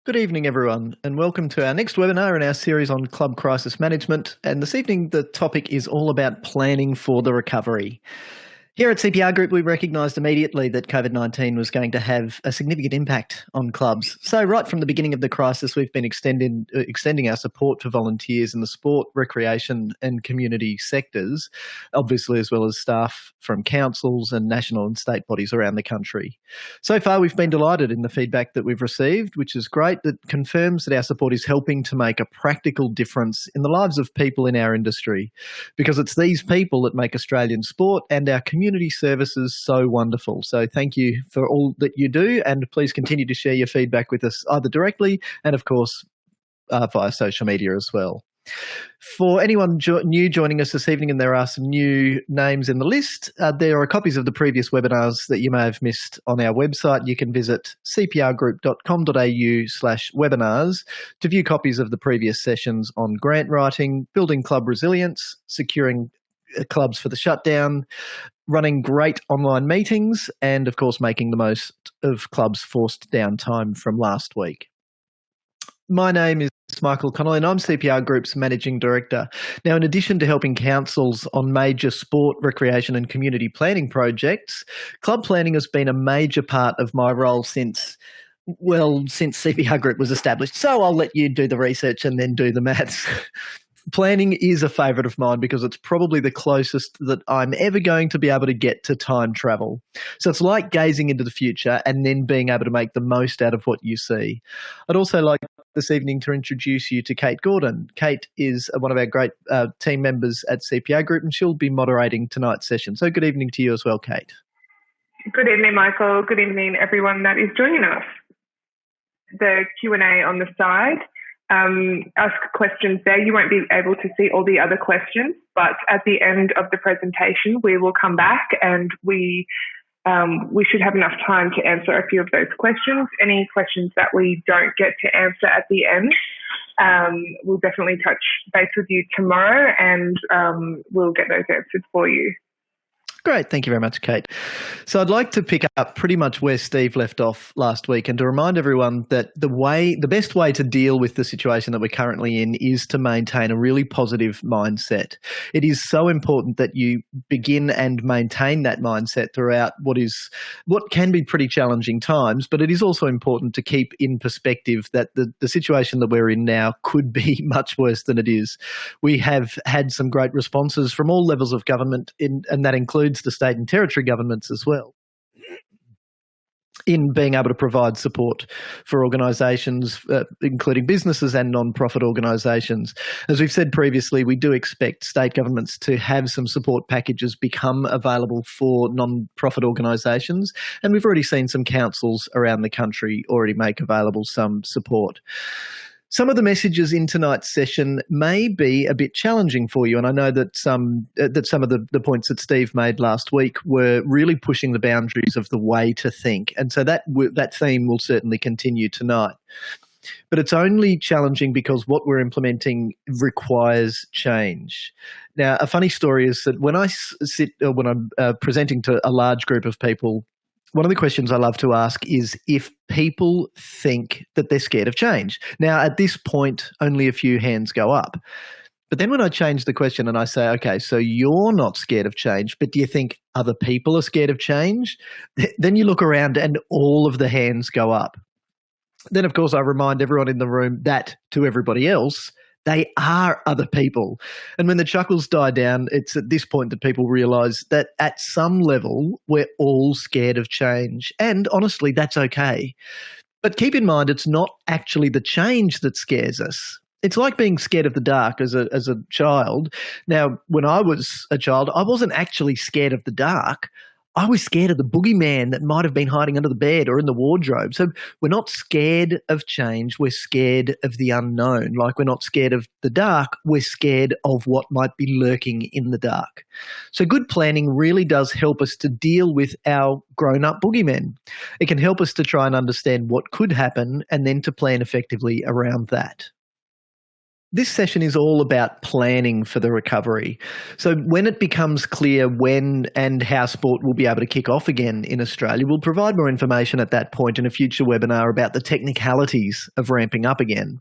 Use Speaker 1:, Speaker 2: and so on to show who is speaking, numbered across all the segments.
Speaker 1: Good evening, everyone, and welcome to our next webinar in our series on club crisis management. And this evening, the topic is all about planning for the recovery. Here at CPR Group, we recognised immediately that COVID-19 was going to have a significant impact on clubs. So right from the beginning of the crisis, we've been extending our support for volunteers in the sport, recreation and community sectors, obviously as well as staff from councils and national and state bodies around the country. So far, we've been delighted in the feedback that we've received, which is great. That confirms that our support is helping to make a practical difference in the lives of people in our industry, because it's these people that make Australian sport and our community services so wonderful. So thank you for all that you do, and please continue to share your feedback with us either directly and, of course, via social media as well. For anyone new joining us this evening, and there are some new names in the list, there are copies of the previous webinars that you may have missed on our website. You can visit cprgroup.com.au/webinars to view copies of the previous sessions on grant writing, building club resilience, securing clubs for the shutdown, running great online meetings, and of course making the most of clubs' forced downtime from last week. My name is Michael Connolly and I'm CPR Group's Managing Director. Now, in addition to helping councils on major sport, recreation and community planning projects, club planning has been a major part of my role since CPR Group was established. So I'll let you do the research and then do the maths. Planning is a favourite of mine because it's probably the closest that I'm ever going to be able to get to time travel. So it's like gazing into the future and then being able to make the most out of what you see. I'd also like this evening to introduce you to Kate Gordon. Kate is one of our great team members at CPR Group, and she'll be moderating tonight's session. So good evening to you as well, Kate.
Speaker 2: Good evening, Michael. Good evening, everyone that is joining us. The Q&A on the side. Ask questions there. You won't be able to see all the other questions, but at the end of the presentation, we will come back and we should have enough time to answer a few of those questions. Any questions that we don't get to answer at the end, we'll definitely touch base with you tomorrow and we'll get those answered for you.
Speaker 1: Great. Thank you very much, Kate. So I'd like to pick up pretty much where Steve left off last week, and to remind everyone that the best way to deal with the situation that we're currently in is to maintain a really positive mindset. It is so important that you begin and maintain that mindset throughout what can be pretty challenging times, but it is also important to keep in perspective that the situation that we're in now could be much worse than it is. We have had some great responses from all levels of government, and that includes the state and territory governments as well, in being able to provide support for organisations, including businesses and non-profit organisations. As we've said previously, we do expect state governments to have some support packages become available for non-profit organisations, and we've already seen some councils around the country already make available some support. Some of the messages in tonight's session may be a bit challenging for you, and I know that some of the points that Steve made last week were really pushing the boundaries of the way to think, and so that theme will certainly continue tonight. But it's only challenging because what we're implementing requires change. Now, a funny story is that when I'm presenting to a large group of people, one of the questions I love to ask is if people think that they're scared of change. Now, at this point, only a few hands go up. But then when I change the question and I say, okay, so you're not scared of change, but do you think other people are scared of change? Then you look around and all of the hands go up. Then, of course, I remind everyone in the room that to everybody else, they are other people. And when the chuckles die down, it's at this point that people realise that at some level, we're all scared of change. And honestly, that's okay. But keep in mind, it's not actually the change that scares us. It's like being scared of the dark as a child. Now, when I was a child, I wasn't actually scared of the dark. I was scared of the boogeyman that might have been hiding under the bed or in the wardrobe. So we're not scared of change. We're scared of the unknown. Like we're not scared of the dark. We're scared of what might be lurking in the dark. So good planning really does help us to deal with our grown-up boogeymen. It can help us to try and understand what could happen and then to plan effectively around that. This session is all about planning for the recovery. So when it becomes clear when and how sport will be able to kick off again in Australia, we'll provide more information at that point in a future webinar about the technicalities of ramping up again.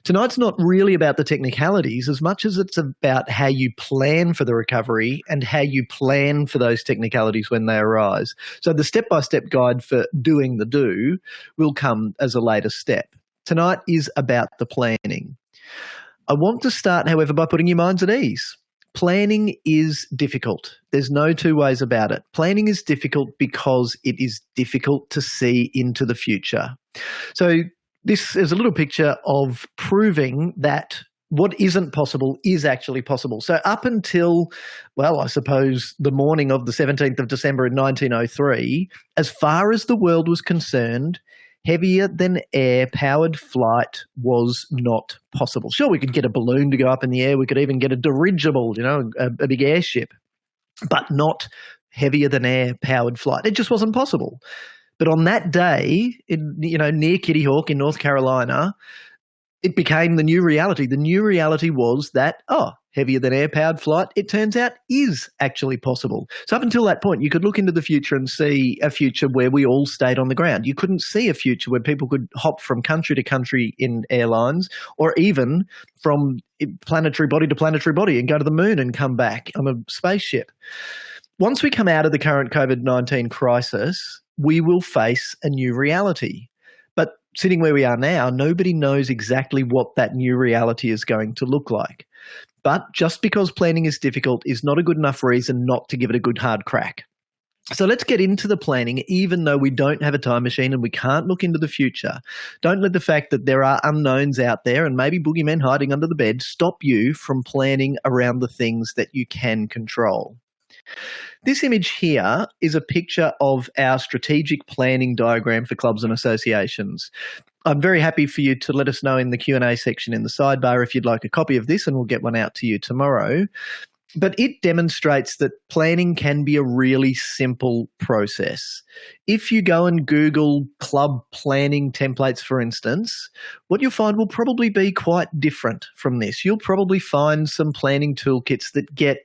Speaker 1: Tonight's not really about the technicalities as much as it's about how you plan for the recovery and how you plan for those technicalities when they arise. So the step-by-step guide for doing the do will come as a later step. Tonight is about the planning. I want to start, however, by putting your minds at ease. Planning is difficult. There's no two ways about it. Planning is difficult because it is difficult to see into the future. So this is a little picture of proving that what isn't possible is actually possible. So up until, well, I suppose the morning of the 17th of December in 1903, as far as the world was concerned, heavier than air powered flight was not possible. Sure, we could get a balloon to go up in the air. We could even get a dirigible, a big airship, but not heavier than air powered flight. It just wasn't possible. But on that day, near Kitty Hawk in North Carolina, it became the new reality. The new reality was that, heavier than air-powered flight, it turns out, is actually possible. So up until that point, you could look into the future and see a future where we all stayed on the ground. You couldn't see a future where people could hop from country to country in airlines, or even from planetary body to planetary body and go to the moon and come back on a spaceship. Once we come out of the current COVID-19 crisis, we will face a new reality. But sitting where we are now, nobody knows exactly what that new reality is going to look like. But just because planning is difficult is not a good enough reason not to give it a good hard crack. So let's get into the planning, even though we don't have a time machine and we can't look into the future. Don't let the fact that there are unknowns out there and maybe boogeymen hiding under the bed stop you from planning around the things that you can control. This image here is a picture of our strategic planning diagram for clubs and associations. I'm very happy for you to let us know in the Q&A section in the sidebar if you'd like a copy of this, and we'll get one out to you tomorrow. But it demonstrates that planning can be a really simple process. If you go and Google club planning templates, for instance, what you'll find will probably be quite different from this. You'll probably find some planning toolkits that get,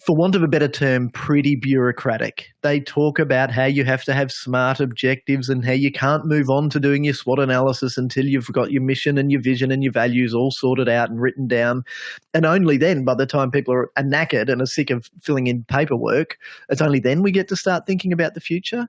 Speaker 1: for want of a better term, pretty bureaucratic. They talk about how you have to have SMART objectives and how you can't move on to doing your SWOT analysis until you've got your mission and your vision and your values all sorted out and written down. And only then, by the time people are knackered and are sick of filling in paperwork, it's only then we get to start thinking about the future.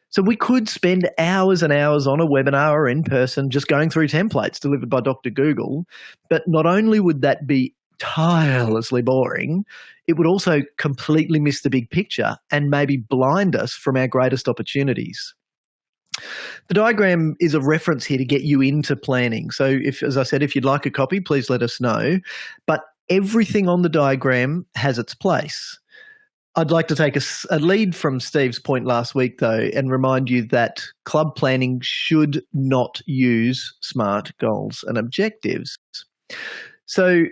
Speaker 1: So we could spend hours and hours on a webinar or in person just going through templates delivered by Dr. Google. But not only would that be tirelessly boring, it would also completely miss the big picture and maybe blind us from our greatest opportunities. The diagram is a reference here to get you into planning. So as I said, if you'd like a copy, please let us know. But everything on the diagram has its place. I'd like to take a lead from Steve's point last week, though, and remind you that club planning should not use SMART goals and objectives. So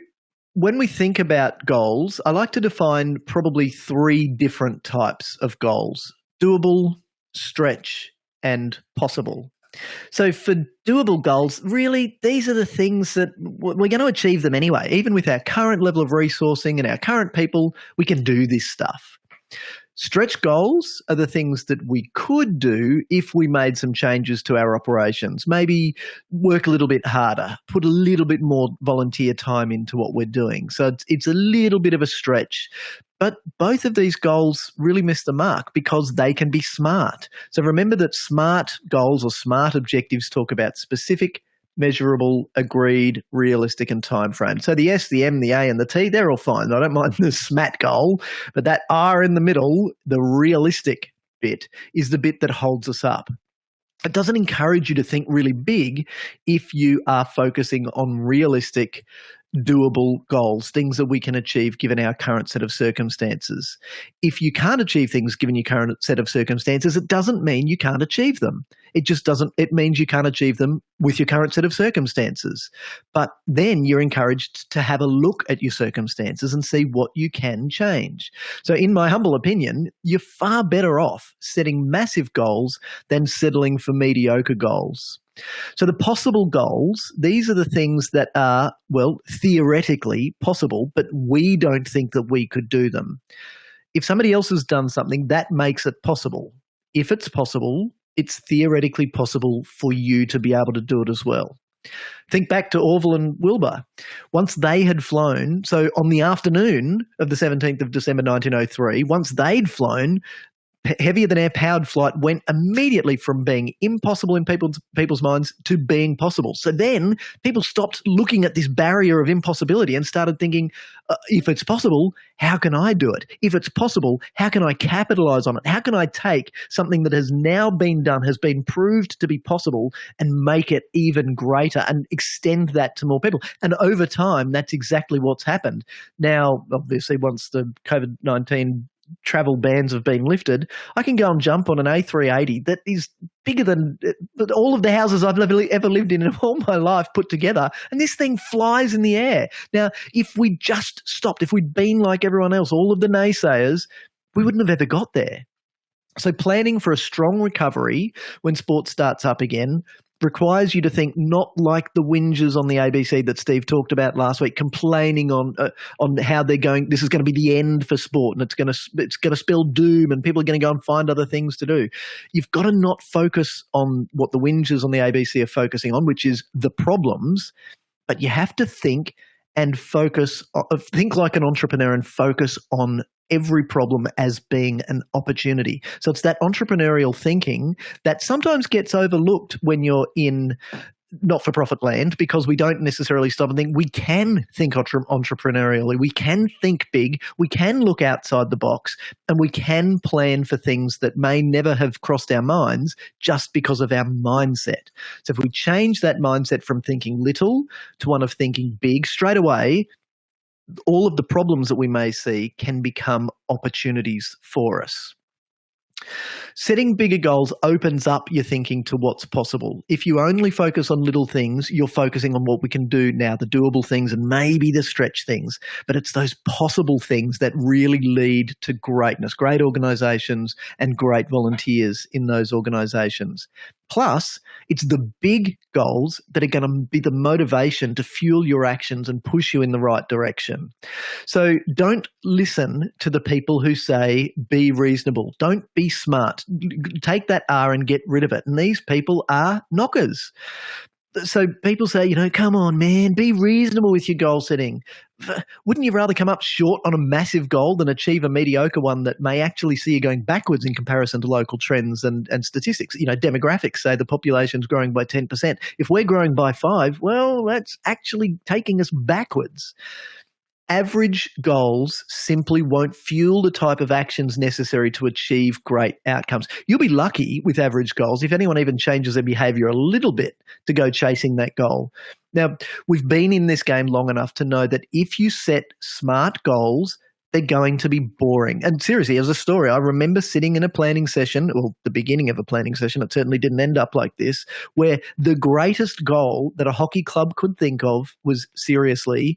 Speaker 1: when we think about goals, I like to define probably three different types of goals: doable, stretch, and possible. So for doable goals, really, these are the things that we're going to achieve them anyway. Even with our current level of resourcing and our current people, we can do this stuff. Stretch goals are the things that we could do if we made some changes to our operations. Maybe work a little bit harder, put a little bit more volunteer time into what we're doing. So it's a little bit of a stretch. But both of these goals really miss the mark because they can be SMART. So remember that SMART goals or SMART objectives talk about specific, measurable, agreed, realistic, and time frame. So the S, the M, the A, and the T, they're all fine. I don't mind the SMAT goal, but that R in the middle, the realistic bit, is the bit that holds us up. It doesn't encourage you to think really big if you are focusing on realistic, doable goals, things that we can achieve given our current set of circumstances. If you can't achieve things given your current set of circumstances, it doesn't mean you can't achieve them. It means you can't achieve them with your current set of circumstances. But then you're encouraged to have a look at your circumstances and see what you can change. So in my humble opinion, you're far better off setting massive goals than settling for mediocre goals. So the possible goals, these are the things that are, well, theoretically possible, but we don't think that we could do them. If somebody else has done something, that makes it possible. If it's possible, it's theoretically possible for you to be able to do it as well. Think back to Orville and Wilbur. Once they had flown, so on the afternoon of the 17th of December 1903, once they'd flown, heavier than air powered flight went immediately from being impossible in people's minds to being possible. So then people stopped looking at this barrier of impossibility and started thinking, if it's possible, how can I do it? If it's possible, how can I capitalize on it? How can I take something that has now been done, has been proved to be possible, and make it even greater and extend that to more people? And over time, that's exactly what's happened. Now, obviously, once the COVID-19 travel bans have been lifted, I can go and jump on an A380 that is bigger than all of the houses I've ever lived in all my life put together, and this thing flies in the air. Now, if we just stopped, if we'd been like everyone else, all of the naysayers, we wouldn't have ever got there. So planning for a strong recovery when sport starts up again requires you to think not like the whingers on the ABC that Steve talked about last week, complaining on how they're going. This is going to be the end for sport, and it's going to spell doom, and people are going to go and find other things to do. You've got to not focus on what the whingers on the ABC are focusing on, which is the problems, but you have to think and think like an entrepreneur and focus on every problem as being an opportunity. So it's that entrepreneurial thinking that sometimes gets overlooked when you're in not-for-profit land, because we don't necessarily stop and think. We can think entrepreneurially, we can think big, we can look outside the box, and we can plan for things that may never have crossed our minds just because of our mindset. So if we change that mindset from thinking little to one of thinking big, straight away, all of the problems that we may see can become opportunities for us. Setting bigger goals opens up your thinking to what's possible. If you only focus on little things, you're focusing on what we can do now, the doable things and maybe the stretch things. But it's those possible things that really lead to greatness, great organisations and great volunteers in those organisations. Plus, it's the big goals that are going to be the motivation to fuel your actions and push you in the right direction. So don't listen to the people who say, be reasonable. Don't be smart. Take that R and get rid of it. And these people are knockers. So people say, come on, man, be reasonable with your goal setting. Wouldn't you rather come up short on a massive goal than achieve a mediocre one that may actually see you going backwards in comparison to local trends and statistics? Demographics say the population's growing by 10%. If we're growing by 5%, well, that's actually taking us backwards. Average goals simply won't fuel the type of actions necessary to achieve great outcomes. You'll be lucky with average goals if anyone even changes their behavior a little bit to go chasing that goal. Now, we've been in this game long enough to know that if you set smart goals, they're going to be boring. And seriously, as a story, I remember sitting in a planning session, or the beginning of a planning session, it certainly didn't end up like this, where the greatest goal that a hockey club could think of was, seriously,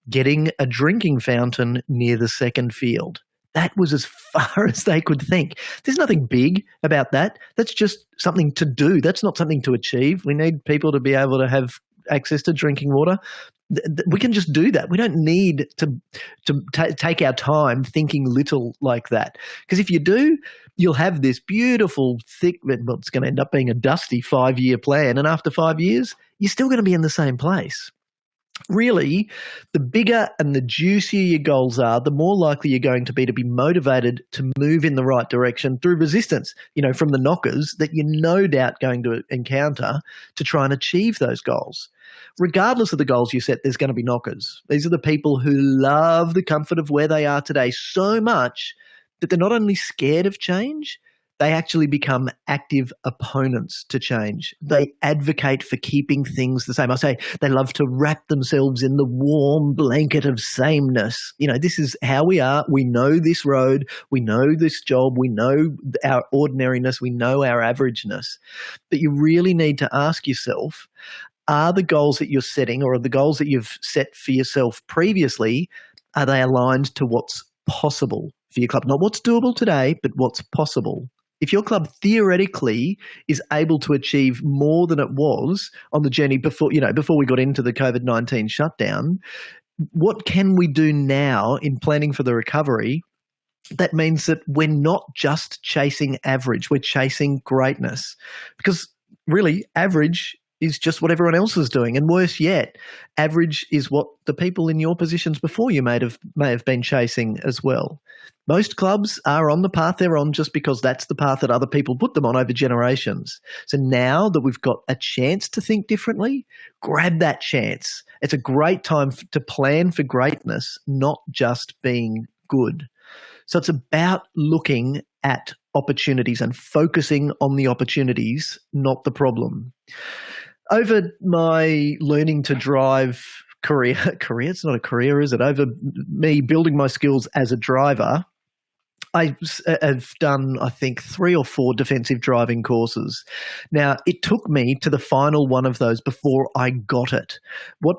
Speaker 1: getting a drinking fountain near the second field. That was as far as they could think. There's nothing big about that. That's just something to do. That's not something to achieve. We need people to be able to have access to drinking water. We can just do that. We don't need to take our time thinking little like that. Because if you do, you'll have this beautiful, thick, well, it's going to end up being a dusty 5-year plan. And after 5 years, you're still going to be in the same place. Really, the bigger and the juicier your goals are, the more likely you're going to be motivated to move in the right direction through resistance, from the knockers that you're no doubt going to encounter to try and achieve those goals. Regardless of the goals you set, there's going to be knockers. These are the people who love the comfort of where they are today so much that they're not only scared of change, they actually become active opponents to change. They advocate for keeping things the same. I say they love to wrap themselves in the warm blanket of sameness. This is how we are. We know this road. We know this job. We know our ordinariness. We know our averageness. But you really need to ask yourself, are the goals that you're setting, or are the goals that you've set for yourself previously, are they aligned to what's possible for your club? Not what's doable today, but what's possible. If your club theoretically is able to achieve more than it was on the journey before we got into the COVID-19 shutdown, what can we do now in planning for the recovery? That means that we're not just chasing average, we're chasing greatness. Because really, average is just what everyone else is doing. And worse yet, average is what the people in your positions before you may have been chasing as well. Most clubs are on the path they're on just because that's the path that other people put them on over generations. So now that we've got a chance to think differently, grab that chance. It's a great time to plan for greatness, not just being good. So it's about looking at opportunities and focusing on the opportunities, not the problem. Over my learning to drive career, it's not a career, is it? Over me building my skills as a driver, I have done, I think, 3 or 4 defensive driving courses. Now, it took me to the final one of those before I got it.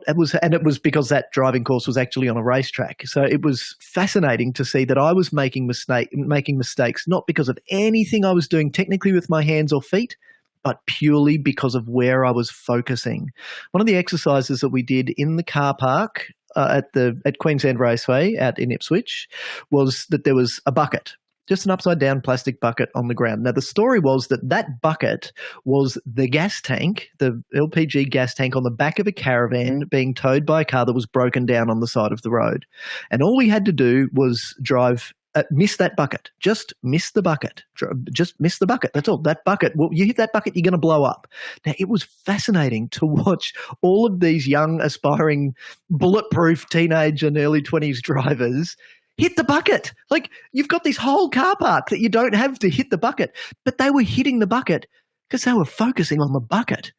Speaker 1: It was because that driving course was actually on a racetrack. So it was fascinating to see that I was making mistakes, not because of anything I was doing technically with my hands or feet, but purely because of where I was focusing. One of the exercises that we did in the car park at Queensland Raceway out in Ipswich was that there was a bucket, just an upside-down plastic bucket on the ground. Now, the story was that bucket was the gas tank, the LPG gas tank on the back of a caravan being towed by a car that was broken down on the side of the road. And all we had to do was drive miss that bucket. Just miss the bucket. Just miss the bucket. That's all. That bucket, well, you hit that bucket, you're going to blow up. Now, it was fascinating to watch all of these young, aspiring, bulletproof teenage and early 20s drivers hit the bucket. Like, you've got this whole car park that you don't have to hit the bucket, but they were hitting the bucket because they were focusing on the bucket.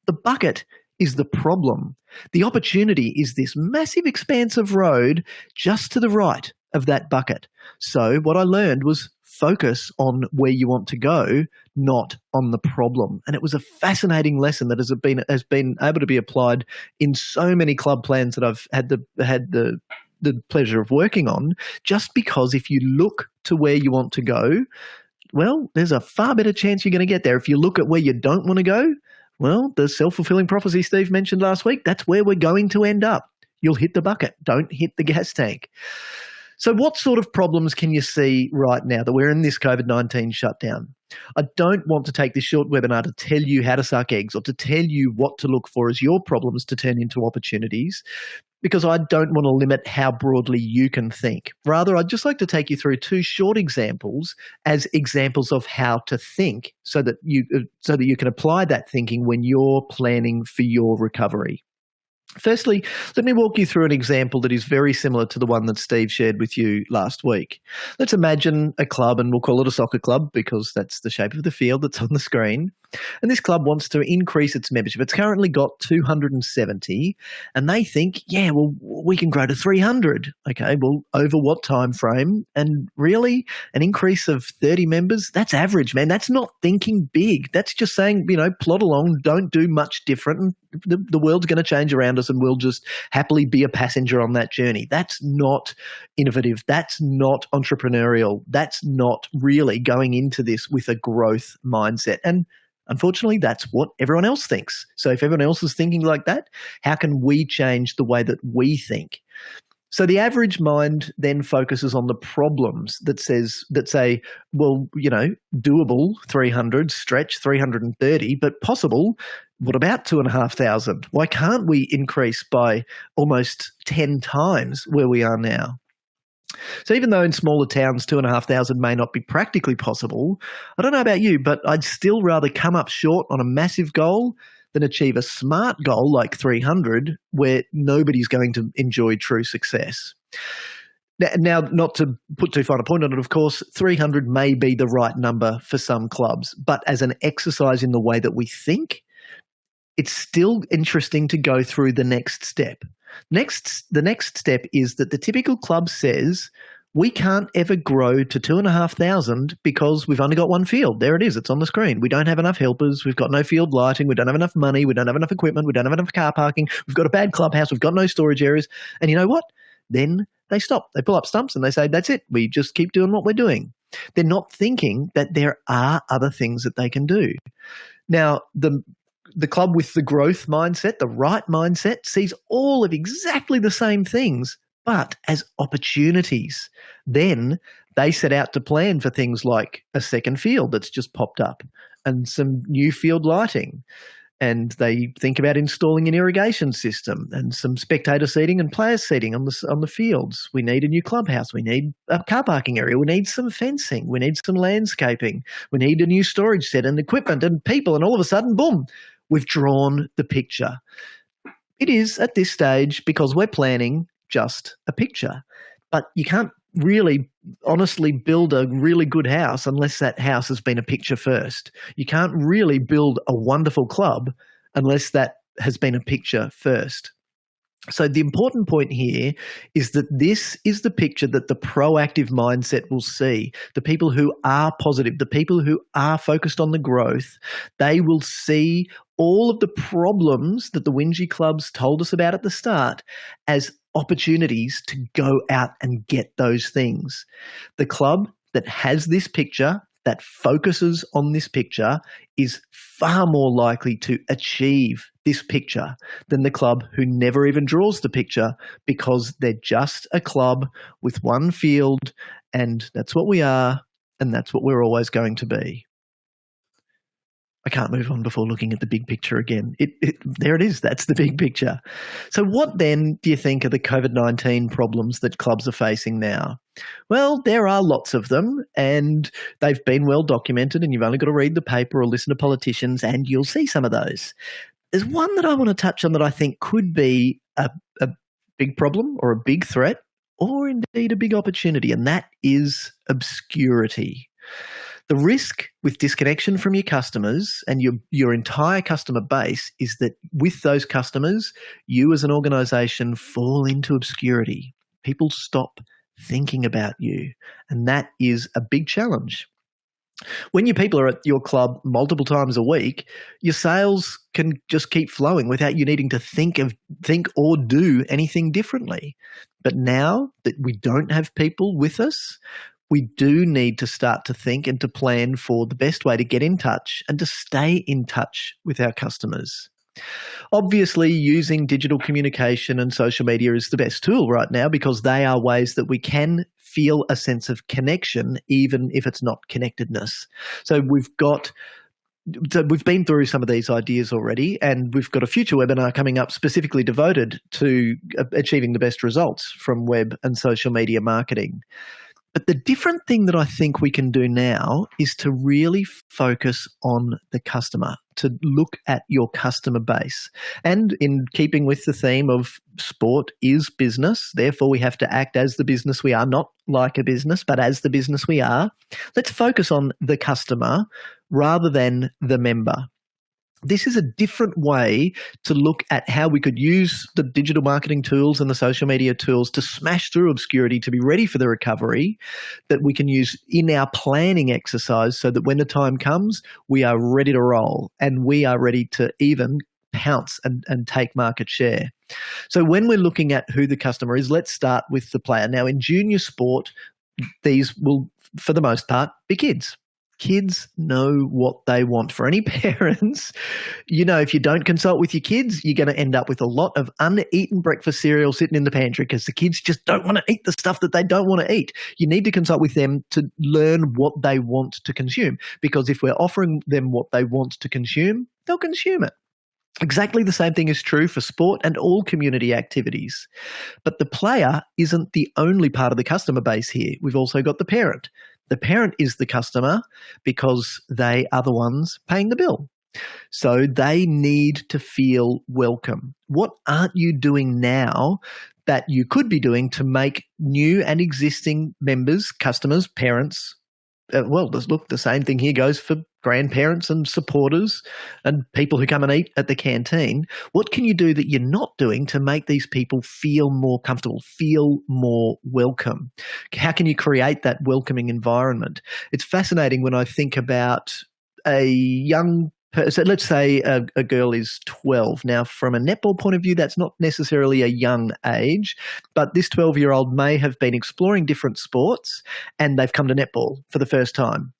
Speaker 1: The bucket is the problem. The opportunity is this massive expanse of road just to the right of that bucket. So what I learned was focus on where you want to go, not on the problem. And it was a fascinating lesson that has been able to be applied in so many club plans that I've had the pleasure of working on, just because if you look to where you want to go, well, there's a far better chance you're going to get there. If you look at where you don't want to go, well, the self-fulfilling prophecy Steve mentioned last week, that's where we're going to end up. You'll hit the bucket. Don't hit the gas tank. So what sort of problems can you see right now that we're in this COVID-19 shutdown? I don't want to take this short webinar to tell you how to suck eggs or to tell you what to look for as your problems to turn into opportunities, because I don't want to limit how broadly you can think. Rather, I'd just like to take you through 2 short examples as examples of how to think so that you can apply that thinking when you're planning for your recovery. Firstly, let me walk you through an example that is very similar to the one that Steve shared with you last week. Let's imagine a club, and we'll call it a soccer club because that's the shape of the field that's on the screen. And this club wants to increase its membership. It's currently got 270, and they think, yeah, well, we can grow to 300. Okay, well, over what time frame? And really, an increase of 30 members, that's average, man. That's not thinking big. That's just saying, plod along, don't do much different. The world's going to change around us and we'll just happily be a passenger on that journey. That's not innovative. That's not entrepreneurial. That's not really going into this with a growth mindset. And unfortunately, that's what everyone else thinks. So if everyone else is thinking like that, how can we change the way that we think? So the average mind then focuses on the problems that say, well, doable 300, stretch 330, but possible, what about 2,500? Why can't we increase by almost 10 times where we are now? So even though in smaller towns 2,500 may not be practically possible, I don't know about you, but I'd still rather come up short on a massive goal than achieve a smart goal like 300 where nobody's going to enjoy true success. Now, not to put too fine a point on it, of course, 300 may be the right number for some clubs, but as an exercise in the way that we think, it's still interesting to go through the next step. The next step is that the typical club says, we can't ever grow to 2,500 because we've only got one field. There it is. It's on the screen. We don't have enough helpers. We've got no field lighting. We don't have enough money. We don't have enough equipment. We don't have enough car parking. We've got a bad clubhouse. We've got no storage areas. And you know what? Then they stop. They pull up stumps and they say, that's it. We just keep doing what we're doing. They're not thinking that there are other things that they can do. Now, the club with the growth mindset, the right mindset, sees all of exactly the same things, but as opportunities. Then they set out to plan for things like a second field that's just popped up and some new field lighting. And they think about installing an irrigation system and some spectator seating and player seating on the fields. We need a new clubhouse. We need a car parking area. We need some fencing. We need some landscaping. We need a new storage set and equipment and people. And all of a sudden, boom, we've drawn the picture. It is at this stage, because we're planning, just a picture. But you can't really honestly build a really good house unless that house has been a picture first. You can't really build a wonderful club unless that has been a picture first. So the important point here is that this is the picture that the proactive mindset will see. The people who are positive, the people who are focused on the growth, they will see all of the problems that the whingy clubs told us about at the start as opportunities to go out and get those things. The club that has this picture, that focuses on this picture, is far more likely to achieve this picture than the club who never even draws the picture, because they're just a club with one field, and that's what we are, and that's what we're always going to be. I can't move on before looking at the big picture again. There it is. That's the big picture. So what then do you think are the COVID-19 problems that clubs are facing now? Well, there are lots of them, and they've been well documented, and you've only got to read the paper or listen to politicians and you'll see some of those. There's one that I want to touch on that I think could be a big problem or a big threat, or indeed a big opportunity, and that is obscurity. The risk with disconnection from your customers and your entire customer base is that with those customers, you as an organisation fall into obscurity. People stop thinking about you, and that is a big challenge. When your people are at your club multiple times a week, your sales can just keep flowing without you needing to think or do anything differently. But now that we don't have people with us, we do need to start to think and to plan for the best way to get in touch and to stay in touch with our customers. Obviously, using digital communication and social media is the best tool right now, because they are ways that we can feel a sense of connection, even if it's not connectedness. So we've been through some of these ideas already, and we've got a future webinar coming up specifically devoted to achieving the best results from web and social media marketing. But the different thing that I think we can do now is to really focus on the customer, to look at your customer base. And in keeping with the theme of sport is business, therefore we have to act as the business we are, not like a business, but as the business we are. Let's focus on the customer rather than the member. This is a different way to look at how we could use the digital marketing tools and the social media tools to smash through obscurity, to be ready for the recovery, that we can use in our planning exercise so that when the time comes, we are ready to roll and we are ready to even pounce and take market share. So when we're looking at who the customer is, let's start with the player. Now, in junior sport, these will, for the most part, be kids. Kids know what they want. For any parents, if you don't consult with your kids, you're going to end up with a lot of uneaten breakfast cereal sitting in the pantry because the kids just don't want to eat the stuff that they don't want to eat. You need to consult with them to learn what they want to consume, because if we're offering them what they want to consume, they'll consume it. Exactly the same thing is true for sport and all community activities. But the player isn't the only part of the customer base here. We've also got the parent. The parent is the customer because they are the ones paying the bill. So they need to feel welcome. What aren't you doing now that you could be doing to make new and existing members, customers, parents, look, the same thing here goes for grandparents and supporters and people who come and eat at the canteen. What can you do that you're not doing to make these people feel more comfortable, feel more welcome? How can you create that welcoming environment? It's fascinating when I think about a young So let's say a girl is 12. Now, from a netball point of view, that's not necessarily a young age, but this 12-year-old may have been exploring different sports and they've come to netball for the first time.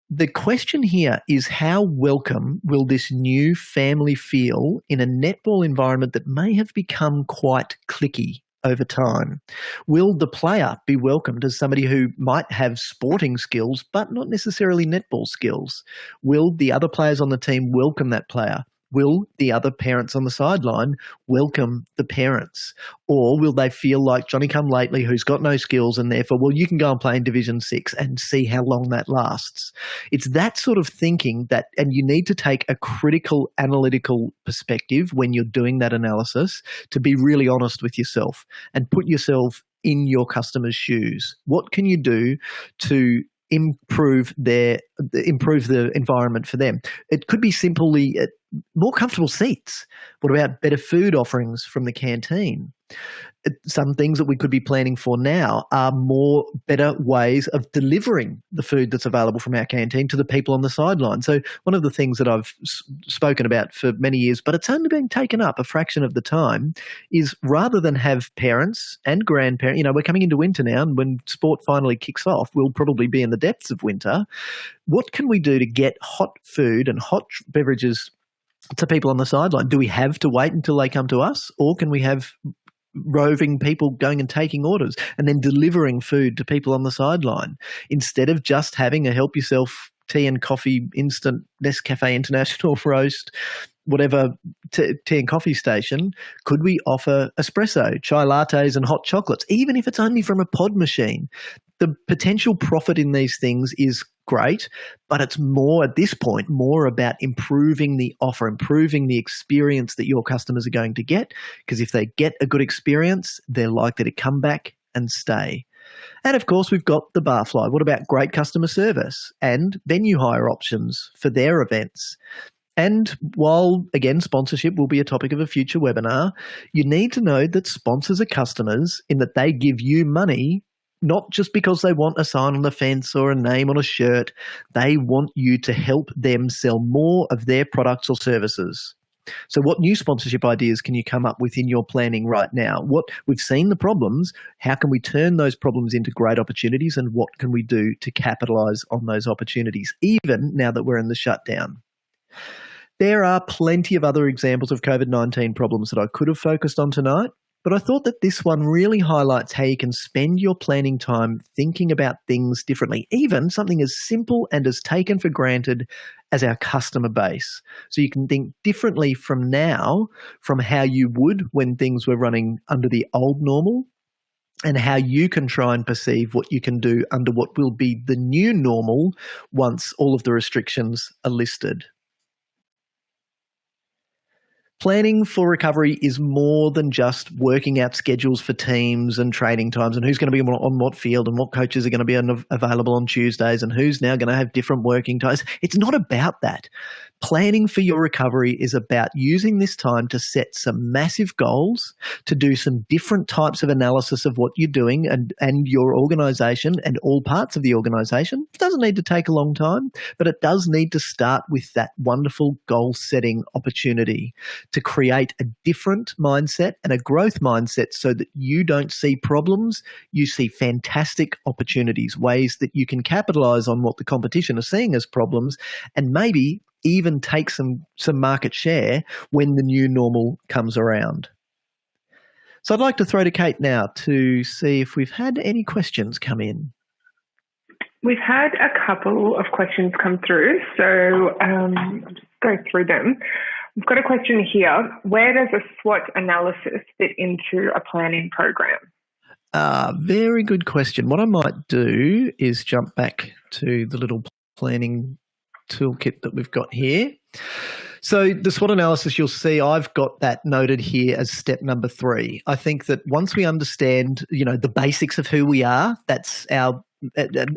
Speaker 1: The question here is, how welcome will this new family feel in a netball environment that may have become quite cliquey over time? Will the player be welcomed as somebody who might have sporting skills but not necessarily netball skills? Will the other players on the team welcome that player? Will the other parents on the sideline welcome the parents? Or will they feel like Johnny-come-lately who's got no skills and therefore, well, you can go and play in Division 6 and see how long that lasts? It's that sort of thinking that, and you need to take a critical analytical perspective when you're doing that analysis to be really honest with yourself and put yourself in your customer's shoes. What can you do to improve the environment for them? It could be simply more comfortable seats. What about better food offerings from the canteen? Some things that we could be planning for now are more better ways of delivering the food that's available from our canteen to the people on the sideline. So one of the things that I've spoken about for many years, but it's only been taken up a fraction of the time, is rather than have parents and grandparents, we're coming into winter now, and when sport finally kicks off, we'll probably be in the depths of winter. What can we do to get hot food and hot beverages to people on the sideline? Do we have to wait until they come to us, or can we have roving people going and taking orders and then delivering food to people on the sideline instead of just having a help yourself tea and coffee instant Nescafe International roast, whatever tea and coffee station? Could we offer espresso, chai lattes and hot chocolates, even if it's only from a pod machine? The potential profit in these things is great, but it's more at this point, more about improving the offer, improving the experience that your customers are going to get, because if they get a good experience, they're likely to come back and stay. And of course, we've got the barfly. What about great customer service and venue hire options for their events? And while, again, sponsorship will be a topic of a future webinar, you need to know that sponsors are customers in that they give you money not just because they want a sign on the fence or a name on a shirt. They want you to help them sell more of their products or services. So what new sponsorship ideas can you come up with in your planning right now? What we've seen the problems, how can we turn those problems into great opportunities, and what can we do to capitalize on those opportunities, even now that we're in the shutdown? There are plenty of other examples of COVID-19 problems that I could have focused on tonight, but I thought that this one really highlights how you can spend your planning time thinking about things differently, even something as simple and as taken for granted as our customer base. So you can think differently from now from how you would when things were running under the old normal, and how you can try and perceive what you can do under what will be the new normal once all of the restrictions are listed. Planning for recovery is more than just working out schedules for teams and training times and who's going to be on what field and what coaches are going to be available on Tuesdays and who's now going to have different working times. It's not about that. Planning for your recovery is about using this time to set some massive goals, to do some different types of analysis of what you're doing and your organisation and all parts of the organisation. It doesn't need to take a long time, but it does need to start with that wonderful goal-setting opportunity to create a different mindset and a growth mindset so that you don't see problems, you see fantastic opportunities, ways that you can capitalise on what the competition are seeing as problems and maybe even take some market share when the new normal comes around. So I'd like to throw to Kate now to see if we've had any questions come in.
Speaker 2: We've had a couple of questions come through, so I'll just go through them. We've got a question here. Where does a SWOT analysis fit into a planning program?
Speaker 1: Very good question. What I might do is jump back to the little planning toolkit that we've got here. So the SWOT analysis, you'll see I've got that noted here as step number 3. I think that once we understand, the basics of who we are, that's a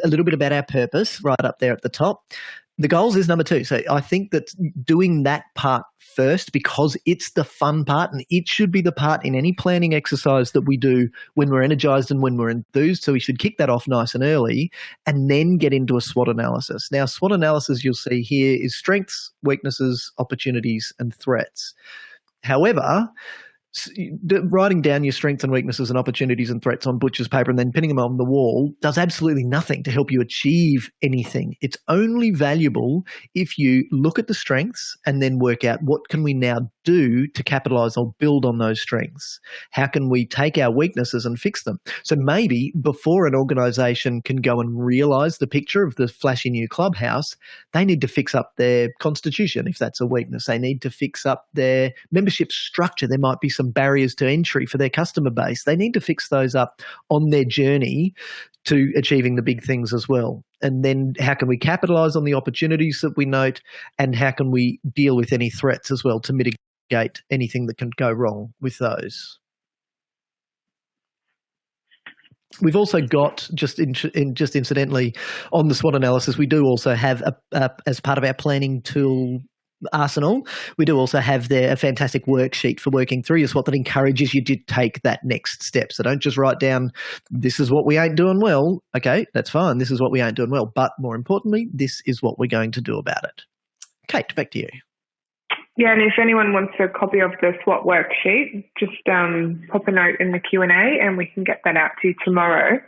Speaker 1: little bit about our purpose right up there at the top. The goals is number 2. So I think that doing that part first, because it's the fun part, and it should be the part in any planning exercise that we do when we're energized and when we're enthused. So we should kick that off nice and early and then get into a SWOT analysis. Now, SWOT analysis you'll see here is strengths, weaknesses, opportunities, and threats. However, writing down your strengths and weaknesses and opportunities and threats on butcher's paper and then pinning them on the wall does absolutely nothing to help you achieve anything. It's only valuable if you look at the strengths and then work out what can we now do to capitalize or build on those strengths. How can we take our weaknesses and fix them? So maybe before an organization can go and realize the picture of the flashy new clubhouse, they need to fix up their constitution if that's a weakness. They need to fix up their membership structure. There might be some barriers to entry for their customer base. They need to fix those up on their journey to achieving the big things as well. And then how can we capitalize on the opportunities that we note, and how can we deal with any threats as well to mitigate anything that can go wrong with those? We've also got, just incidentally, on the SWOT analysis, we do also have, as part of our planning tool arsenal, we do also have there a fantastic worksheet for working through your SWOT that encourages you to take that next step. So don't just write down, this is what we ain't doing well. Okay, that's fine. This is what we ain't doing well. But more importantly, this is what we're going to do about it. Kate, back to you.
Speaker 2: Yeah, and if anyone wants a copy of the SWOT worksheet, just pop a note in the Q&A and we can get that out to you tomorrow.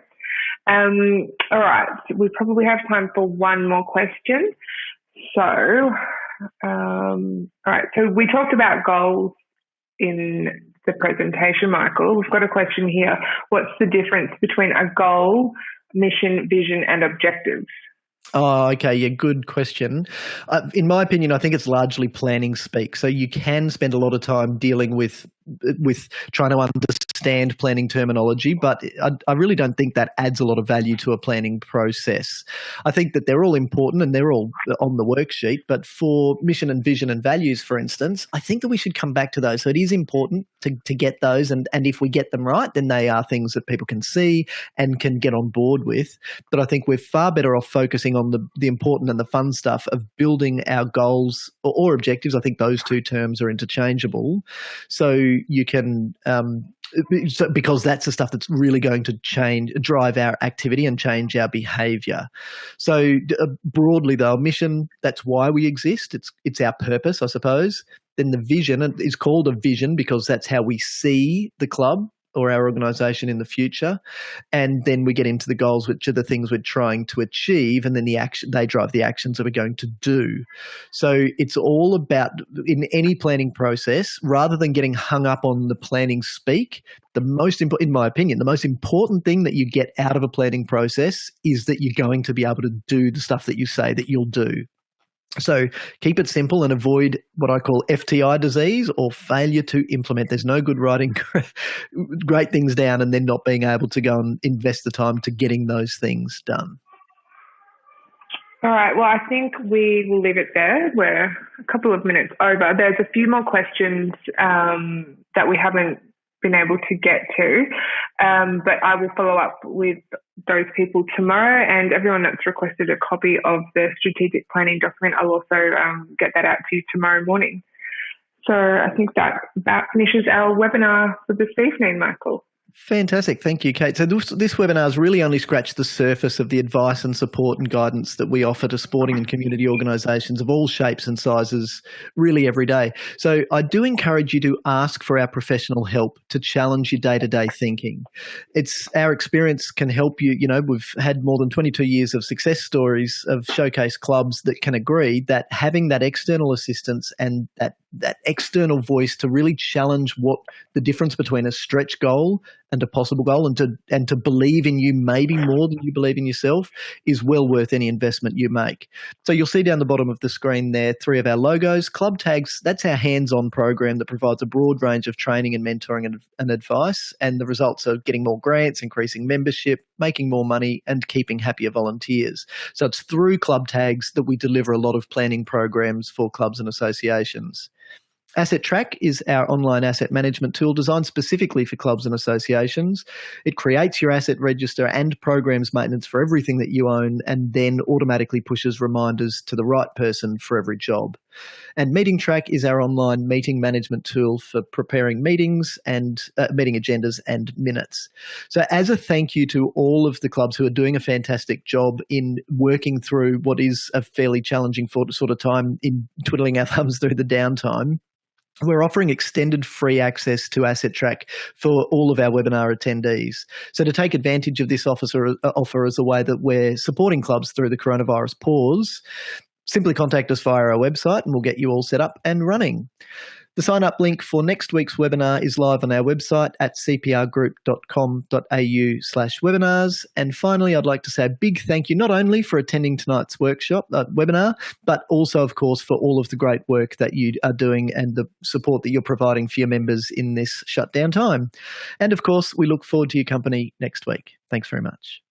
Speaker 2: All right, we probably have time for one more question. So, all right, so we talked about goals in the presentation, Michael. We've got a question here. What's the difference between a goal, mission, vision, and objectives?
Speaker 1: Oh, okay. Yeah, good question. In my opinion, I think it's largely planning speak. So you can spend a lot of time dealing with trying to understand planning terminology, but I really don't think that adds a lot of value to a planning process. I think that they're all important and they're all on the worksheet, but for mission and vision and values, for instance, I think that we should come back to those. So it is important to get those, and if we get them right, then they are things that people can see and can get on board with. But I think we're far better off focusing on the important and the fun stuff of building our goals or objectives. I think those two terms are interchangeable. So you can, because that's the stuff that's really going to drive our activity and change our behaviour. So broadly, though, mission, that's why we exist. It's our purpose, I suppose. Then the vision is called a vision because that's how we see the club or our organisation in the future. And then we get into the goals, which are the things we're trying to achieve, and then they drive the actions that we're going to do. So it's all about, in any planning process, rather than getting hung up on the planning speak, in my opinion, the most important thing that you get out of a planning process is that you're going to be able to do the stuff that you say that you'll do. So keep it simple and avoid what I call FTI disease, or failure to implement. There's no good writing great things down and then not being able to go and invest the time to getting those things done.
Speaker 2: All right, well, I think we will leave it there. We're a couple of minutes over. There's a few more questions that we haven't been able to get to, but I will follow up with those people tomorrow, and everyone that's requested a copy of the strategic planning document, I'll also get that out to you tomorrow morning. So I think that about finishes our webinar for this evening, Michael.
Speaker 1: Fantastic. Thank you, Kate. So this webinar has really only scratched the surface of the advice and support and guidance that we offer to sporting and community organisations of all shapes and sizes really every day. So I do encourage you to ask for our professional help to challenge your day-to-day thinking. It's our experience can help you. You know, we've had more than 22 years of success stories of showcase clubs that can agree that having that external assistance and that external voice to really challenge what the difference between a stretch goal and a possible goal, and to believe in you maybe more than you believe in yourself, is well worth any investment you make. So you'll see down the bottom of the screen there 3 of our logos. Club Tags, that's our hands-on program that provides a broad range of training and mentoring and advice, and the results are getting more grants, increasing membership, making more money, and keeping happier volunteers. So it's through Club Tags that we deliver a lot of planning programs for clubs and associations. Asset Track is our online asset management tool designed specifically for clubs and associations. It creates your asset register and programs maintenance for everything that you own, and then automatically pushes reminders to the right person for every job. And Meeting Track is our online meeting management tool for preparing meetings and meeting agendas and minutes. So as a thank you to all of the clubs who are doing a fantastic job in working through what is a fairly challenging sort of time in twiddling our thumbs through the downtime, we're offering extended free access to Asset Track for all of our webinar attendees. So to take advantage of this offer as a way that we're supporting clubs through the coronavirus pause, simply contact us via our website and we'll get you all set up and running. The sign-up link for next week's webinar is live on our website at cprgroup.com.au/webinars. And finally, I'd like to say a big thank you not only for attending tonight's webinar, but also, of course, for all of the great work that you are doing and the support that you're providing for your members in this shutdown time. And, of course, we look forward to your company next week. Thanks very much.